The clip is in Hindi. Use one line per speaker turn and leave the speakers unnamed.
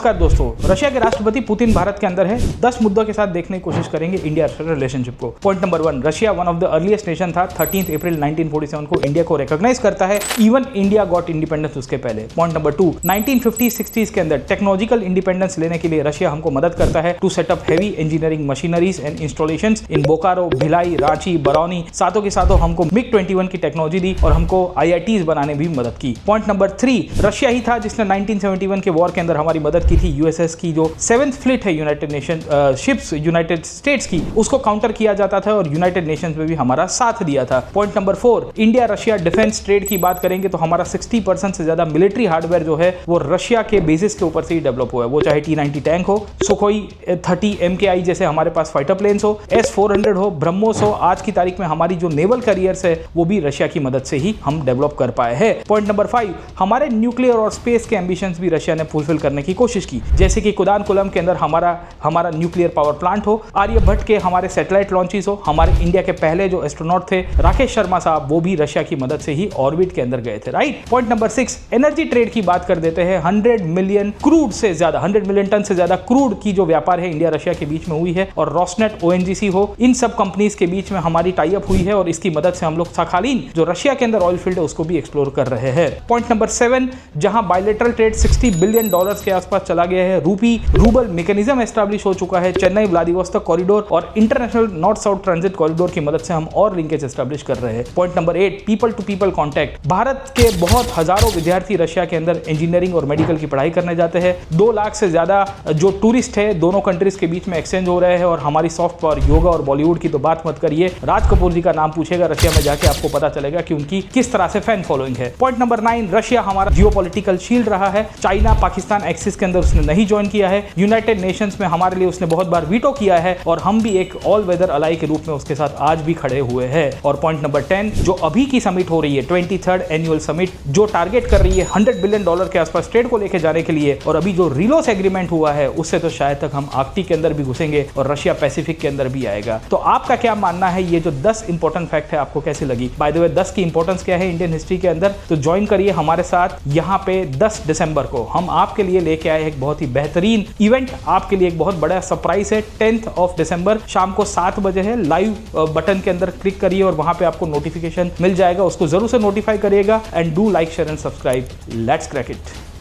नमस्कार दोस्तों, रशिया के राष्ट्रपति पुतिन भारत के अंदर है। 10 मुद्दों के साथ देखने की कोशिश करेंगे इंडिया रशिया रिलेशनशिप को। Point number 1, Russia one of the earliest nation था। 13 अप्रैल 1947 को इंडिया को रिकॉग्नाइज करता है। इवन इंडिया गॉट इंडिपेंडेंस उसके पहले। पॉइंट नंबर 2, 1950-60s के अंदर टेक्नोलॉजिकल इंडिपेंडेंस लेने के लिए रशिया हमको मदद करता है to set up heavy engineering machineries and installations in Bokaro, Bhilai, Ranchi, Barauni. साथों के साथों हमको मिग 21 की टेक्नोलॉजी दी और हमको IITs बनाने भी मदद की। पॉइंट नंबर 3, रशिया ही था जिसने 1971 के वॉर के अंदर हमारी मदद की थी। यूएसएस की जो 7th फ्लीट है United nation ships United states की, उसको काउंटर किया जाता था और यूनाइटेड नेशंस में भी हमारा साथ दिया था। Point number 4, India Russia defence trade की बात करेंगे तो हमारा 60% से ज्यादा मिलिट्री हार्डवेयर जो है वो रशिया के बेसिस के ऊपर से ही डेवलप हुआ है। वो चाहे T-90 टैंक हो, सुखोई 30 MKI जैसे हमारे पास फाइटर प्लेन्स हो, S-400 हो, ब्रह्मोस हो। आज की तारीख में हमारी जो नेवल करियर्स है वो भी रशिया की मदद से ही हम डेवलप कर पाए हैं। पॉइंट नंबर 5, हमारे न्यूक्लियर और स्पेस के एम्बिशंस भी रशिया ने फुलफिल करने की कोशिश की, जैसे कि कुदानकुलम के अंदर हमारा न्यूक्लियर पावर प्लांट हो, आर्यभट्ट के हमारे सैटेलाइट लॉन्चेस हो, हमारे इंडिया के पहले जो एस्ट्रोनॉट थे राकेश शर्मा साहब, वो भी रशिया की मदद से ही ऑर्बिट के अंदर गए थे। Right. Point number 6, energy trade की बात कर देते हैं। 100 मिलियन क्रूड से ज्यादा, 100 मिलियन टन से ज्यादा क्रूड की जो व्यापार है इंडिया रशिया के बीच में हुई है। और रोसनेट, ONGC हो, इन सब कंपनीज के बीच में हमारी टाई अप हुई है और इसकी मदद से हम लोग साखालीन जो रशिया के अंदर ऑयल फील्ड है उसको भी एक्सप्लोर कर रहे हैं। पॉइंट नंबर 7, जहां बायलेटरल ट्रेड $60 बिलियन के आसपास चला गया है। रूबल मैकेनिज्म एस्टैब्लिश हो चुका है। चेन्नई व्लादिवोस्तोक कॉरिडोर और international north south transit corridor की मदद से हम और लिंकेज एस्टैब्लिश कर रहे हैं। Point number 8, people to people contact. Bharat के बहुत हजारों विद्यार्थी रशिया के अंदर इंजीनियरिंग और मेडिकल की पढ़ाई करने जाते हैं। 2 लाख से ज्यादा जो टूरिस्ट है दोनों कंट्रीज के बीच में एक्सचेंज हो रहे हैं। और हमारी सॉफ्ट पावर, योगा और बॉलीवुड की तो बात मत करिए। राज कपूर जी का नाम पूछेगा रशिया में जाके, आपको पता चलेगा कि उनकी किस तरह से फैन फॉलोइंग है। पॉइंट नंबर 9, रशिया हमारा जियोपॉलिटिकल शील्ड रहा है। चाइना पाकिस्तान एक्सिस के अंदर उसने नहीं ज्वाइन किया है। यूनाइटेड नेशंस में हमारे लिए उसने बहुत बार वीटो किया है और हम भी एक ऑल वेदर अलाई के रूप में उसके साथ आज भी खड़े हुए हैं। और पॉइंट नंबर 10, जो अभी की समिट हो रही है 23rd एनुअल समिट, जो टारगेट कर रही है $100 बिलियन के आसपास ट्रेड को लेकर जाने के लिए, और अभी जो रिलोस एग्रीमेंट हुआ है उससे तो शायद तक हम आर्कटिक के अंदर भी घुसेंगे और रशिया पैसिफिक के अंदर भी आएगा। तो आपका क्या मानना है? ये जो 10 इंपॉर्टेंट फैक्ट है आपको कैसी लगी? बाय द वे 10 की इंपॉर्टेंस क्या है इंडियन हिस्ट्री के अंदर, तो ज्वाइन करिए हमारे साथ। यहाँ पे 10 दिसंबर को हम आपके लिए लेके आए एक बहुत ही बेहतरीन इवेंट। आपके लिए एक बहुत बड़ा सरप्राइज है। 10 दिसंबर शाम को 7 बजे है। लाइव बटन के अंदर क्लिक करिए और वहां पे आपको नोटिफिकेशन मिल जाएगा, उसको जरूर से नोटिफाई करिएगा। And do like, share and subscribe. Let's crack it.